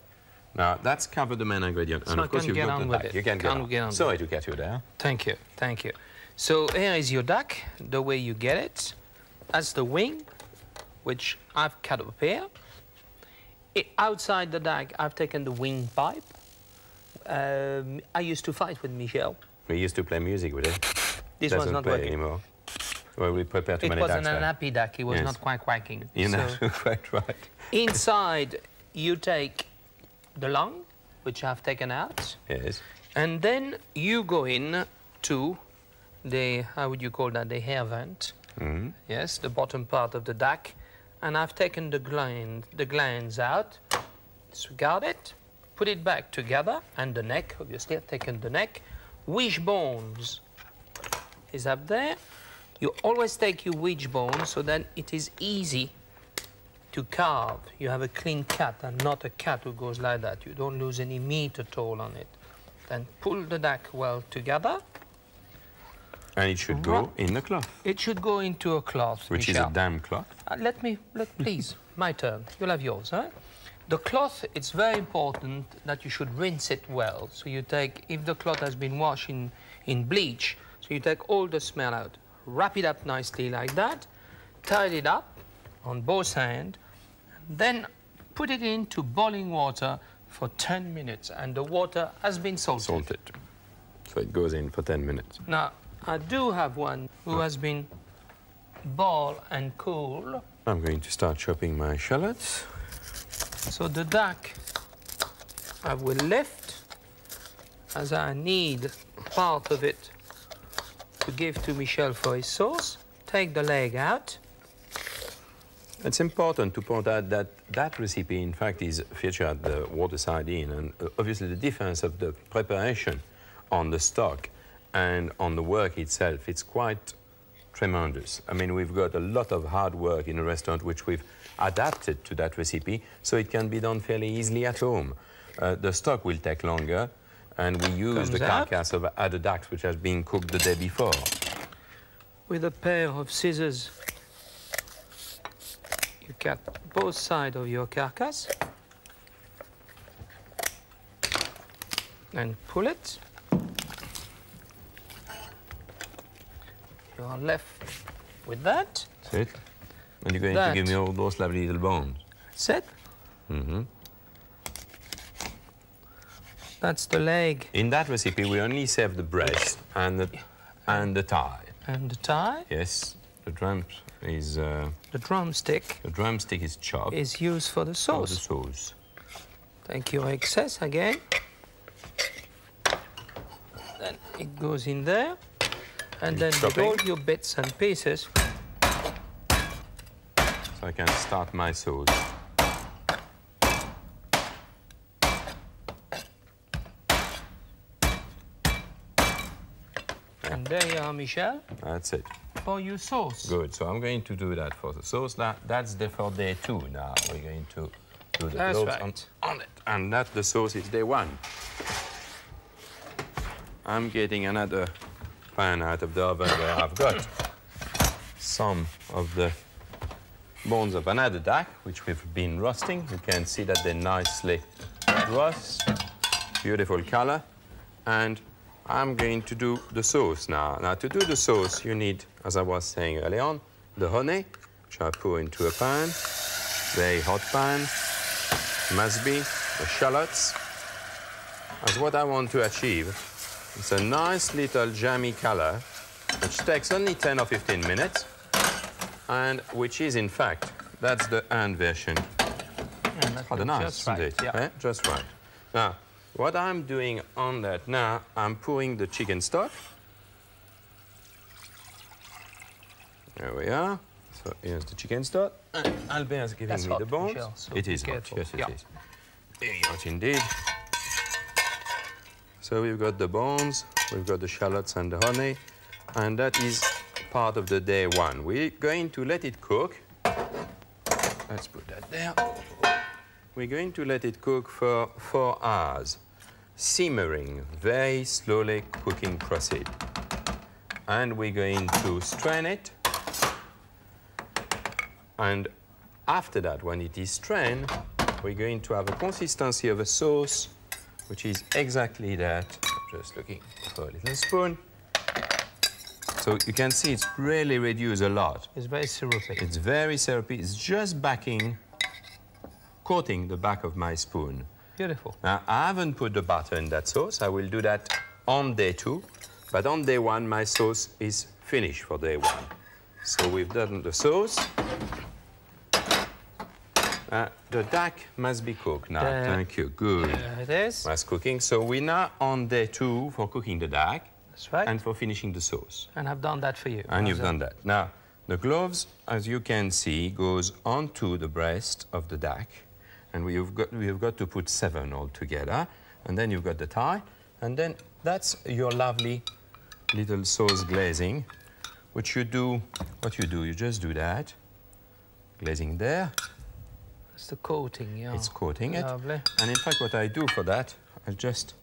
Now, that's covered the main ingredient, and So of course you've got the duck. You can get on. Sorry to get you there. Thank you, thank you. So here is your duck, the way you get it. That's the wing, which I've cut up here. Outside the duck, I've taken the wing pipe. I used to fight with Michel. We used to play music with it. This was not working anymore. Well, we prepare too many ducks. It wasn't an happy duck. It was not quite quacking. You're not quite right. Inside, you take the lung, which I've taken out. Yes. And then you go in to the, how would you call that, the hair vent. Mm-hmm. Yes, the bottom part of the duck. And I've taken the glands out, disregard it, put it back together, and the neck, obviously, I've taken the neck. Wishbones is up there. You always take your wishbone so that it is easy to carve. You have a clean cut and not a cut who goes like that. You don't lose any meat at all on it. Then pull the duck well together. And it should go in the cloth. It should go into a cloth, which Michel. is a damp cloth. Please, my turn. You'll have yours, huh? The cloth, it's very important that you should rinse it well. So you take, if the cloth has been washed in bleach, so you take all the smell out. Wrap it up nicely like that, tie it up on both ends, then put it into boiling water for 10 minutes, and the water has been salted. Salted. So it goes in for 10 minutes. Now, I do have one who has been boiled and cool. I'm going to start chopping my shallots. So the duck I will lift, as I need part of it to give to Michel for his sauce. Take the leg out. It's important to point out that that recipe, in fact, is featured at the water sardine, and obviously the difference of the preparation on the stock and on the work itself, it's quite tremendous. I mean, we've got a lot of hard work in a restaurant which we've adapted to that recipe, so it can be done fairly easily at home. The stock will take longer, and we use the carcass of other ducks which has been cooked the day before. With a pair of scissors, you cut both sides of your carcass and pull it. You are left with that. That's it. And you're going to give me all those lovely little bones. That's it. Mm-hmm. That's the leg. In that recipe, we only serve the breast and the thigh. And the thigh? Yes. The drum is... the drumstick. The drumstick is chopped. Is used for the sauce. For the sauce. Take your excess again. Then it goes in there. And then with all your bits and pieces. So I can start my sauce. And there you are, Michel. That's it. For your sauce. Good. So I'm going to do that for the sauce. That's for day 2 now. We're going to do the cloves on it. And that the sauce is day 1. I'm getting another pan out of the oven where I've got some of the bones of another duck, which we've been roasting. You can see that they're nicely roast. Beautiful color. And I'm going to do the sauce now. Now, to do the sauce, you need, as I was saying earlier on, the honey, which I pour into a pan, very hot pan, must be the shallots. As what I want to achieve, it's a nice little jammy color, which takes only 10 or 15 minutes, and which is, in fact, that's the end version. Rather nice, isn't it? Yeah. Just right. Now, what I'm doing on that now, I'm pouring the chicken stock. There we are. So here's the chicken stock. And Albert is giving me the bones. Michel, so it is hot. Yes, it is. Very hot indeed. So we've got the bones, we've got the shallots and the honey, and that is part of the day 1. We're going to let it cook. Let's put that there. We're going to let it cook for 4 hours. Simmering, very slowly cooking process. And we're going to strain it. And after that, when it is strained, we're going to have a consistency of a sauce, which is exactly that. Just looking for a little spoon. So you can see it's really reduced a lot. It's very syrupy. It's very syrupy. It's just coating the back of my spoon. Beautiful. Now, I haven't put the butter in that sauce. I will do that on day 2. But on day 1, my sauce is finished for day 1. So we've done the sauce. The duck must be cooked now. Thank you. Good. There it is. That's cooking. So we're now on day 2 for cooking the duck. That's right. And for finishing the sauce. And I've done that for you. And you've done that. Now, the gloves, as you can see, goes onto the breast of the duck. And we've got to put 7 all together. And then you've got the thigh. And then that's your lovely little sauce glazing, which you do, you just do that. Glazing there. It's the coating, yeah. It's coating it. Lovely. And in fact, what I do for that, I just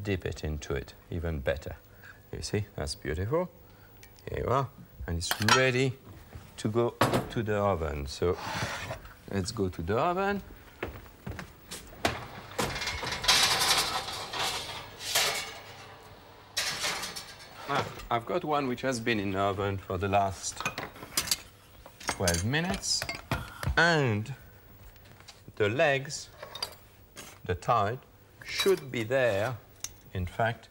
dip it into it, even better. You see, that's beautiful. Here you are. And it's ready to go to the oven. So let's go to the oven. I've got one which has been in the oven for the last 12 minutes. And the legs, the thigh, should be there, in fact,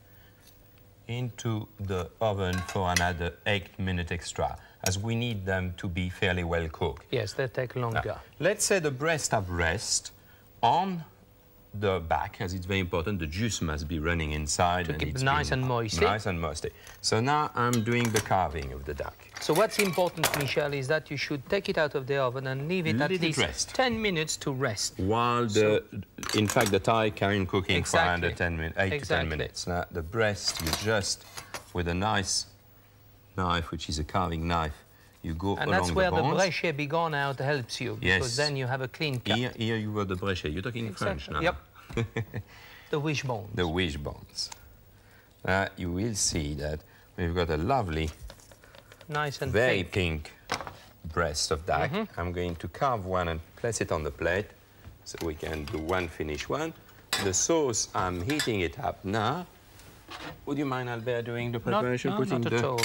into the oven for another 8 minutes extra, as we need them to be fairly well cooked. Yes, they take longer. Now, let's say the breast have rest on the back, as it's very important. The juice must be running inside. To keep it nice and moist. Nice and moisty. So now I'm doing the carving of the duck. So what's important, Michel, is that you should take it out of the oven and leave it at least 10 minutes to rest. While in fact, the thigh can cooking for under 8 to 10 minutes. Now, the breast, you just, with a nice knife, which is a carving knife, you go along the bones. And that's where the bréchet begone out helps you, because then you have a clean cut. Here you got the bréchet. You're talking French now. Yep. The wishbones. The wishbones. Now, you will see that we've got a lovely, nice and very pink breast of duck. I'm going to carve one and place it on the plate so we can do one finished one. The sauce, I'm heating it up now. Would you mind, Albert, doing the preparation? Putting not at all.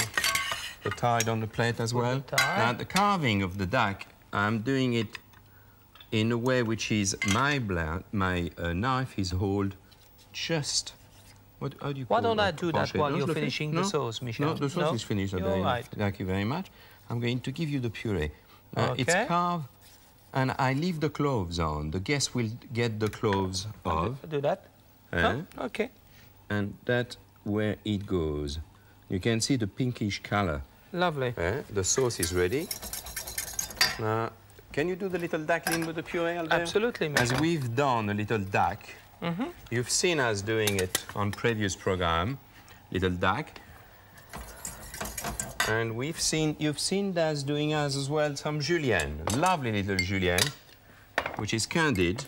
The thigh on the plate as well. Now, the carving of the duck, I'm doing it in a way which is my knife is hold just. How do you call Why don't I do that while you're finishing the sauce, Michel? No, the sauce is finished. You're right. Thank you very much. I'm going to give you the puree. It's carved, and I leave the cloves on. The guest will get the cloves off. Do that? Okay. And that's where it goes. You can see the pinkish color. Lovely. The sauce is ready. Now, can you do the little duckling with the puree, Albert? Absolutely, Michel. As we've done a little duck. You've seen us doing it on previous program, little duck. And you've seen us doing as well some julienne, lovely little julienne, which is candied.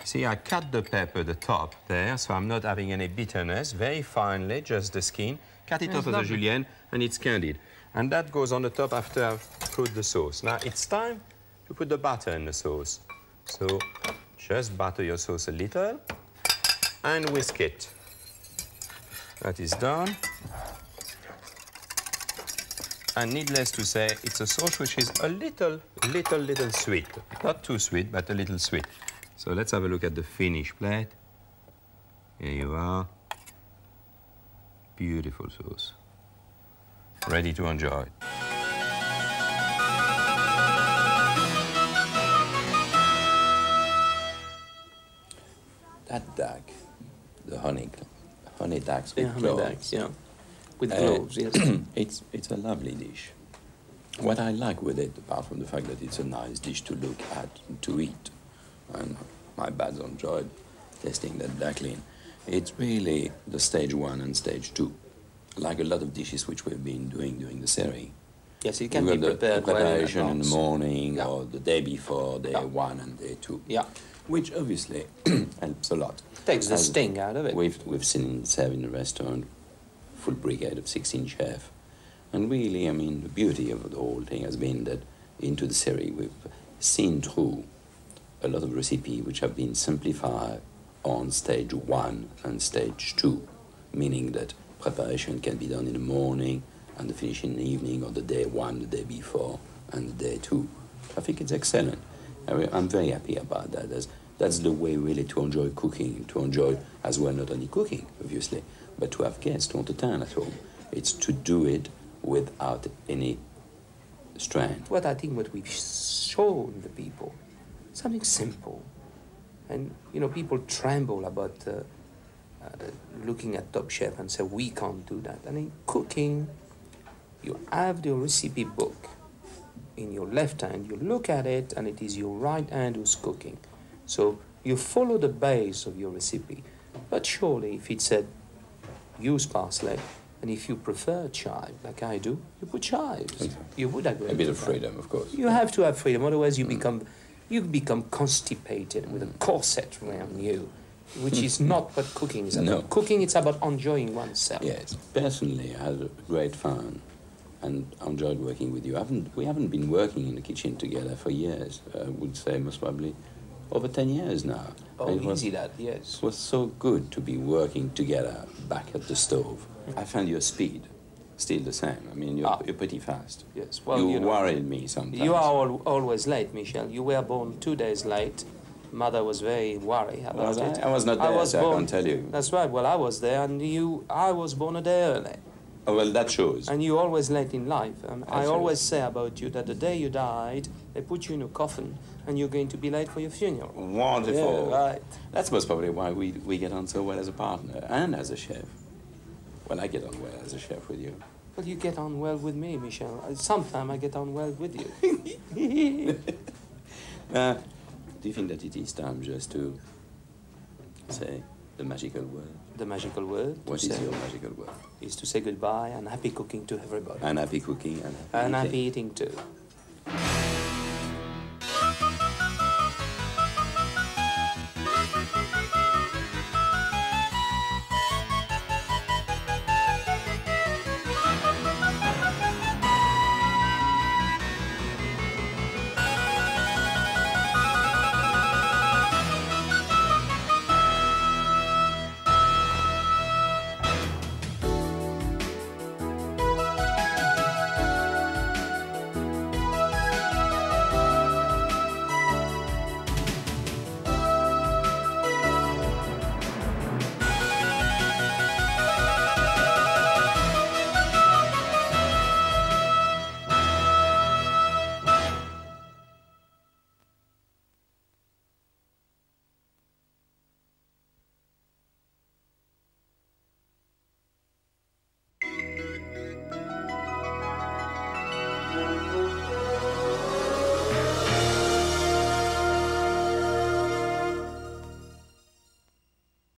See, I cut the pepper, the top there, so I'm not having any bitterness, very finely, just the skin. Cut it off as a julienne, and it's candied. And that goes on the top after I've put the sauce. Now, it's time to put the butter in the sauce. So, just butter your sauce a little, and whisk it. That is done. And needless to say, it's a sauce which is a little sweet. Not too sweet, but a little sweet. So let's have a look at the finished plate. Here you are. Beautiful sauce. Ready to enjoy. That duck, the honey ducks with honey cloves. ducks, yeah. With cloves, yes. It's a lovely dish. What I like with it, apart from the fact that it's a nice dish to look at and to eat, and my bad's enjoyed tasting that duckling, it's really the stage 1 and stage 2. Like a lot of dishes which we've been doing during the series. Yes, it can be prepared the well in preparation in the advance. morning or the day before, day 1 and day 2. Yeah. Which obviously helps a lot. Takes the sting out of it. We've seen serve in a restaurant, full brigade of 16 chefs, And really, I mean, the beauty of the whole thing has been that into the series we've seen through a lot of recipes which have been simplified on stage 1 and stage 2, meaning that preparation can be done in the morning and the finish in the evening, or the day 1, the day before, and the day 2. I think it's excellent. I'm very happy about that. That's the way really to enjoy cooking, to enjoy as well not only cooking, obviously, but to have guests to entertain at home. It's to do it without any strain. What I think what we've shown the people, something simple. And, you know, people tremble about looking at Top Chef and say, we can't do that. I mean, cooking, you have the recipe book in your left hand, you look at it, and it is your right hand who's cooking. So you follow the base of your recipe. But surely, if it said, use parsley, and if you prefer chive, like I do, you put chives. Okay. You would agree. A bit of freedom, of course. You have to have freedom, otherwise you become constipated with a corset around you, which is not what cooking is about. No. Cooking, it's about enjoying oneself. Yes. Personally, I had great fun and enjoyed working with you. We haven't been working in the kitchen together for years. I would say most probably over 10 years now. Oh, easy that, yes. It was so good to be working together back at the stove. I found your speed still the same. I mean, you're pretty fast. Yes, well, you you know, worried me sometimes. You are always late, Michel. You were born 2 days late. Mother was very worried about it. I was not there, so I can't tell you. That's right. Well, I was there, and I was born a day early. Oh, well, that shows. And you're always late in life. I always say about you that the day you died, they put you in a coffin, and you're going to be late for your funeral. Wonderful. Yeah, right. That's most probably why we get on so well as a partner and as a chef. Well, I get on well as a chef with you. Well, you get on well with me, Michel. Sometimes I get on well with you. Do you think that it is time just to say the magical word? The magical word? What is your magical word? Is to say goodbye and happy cooking to everybody. And happy cooking and happy eating too.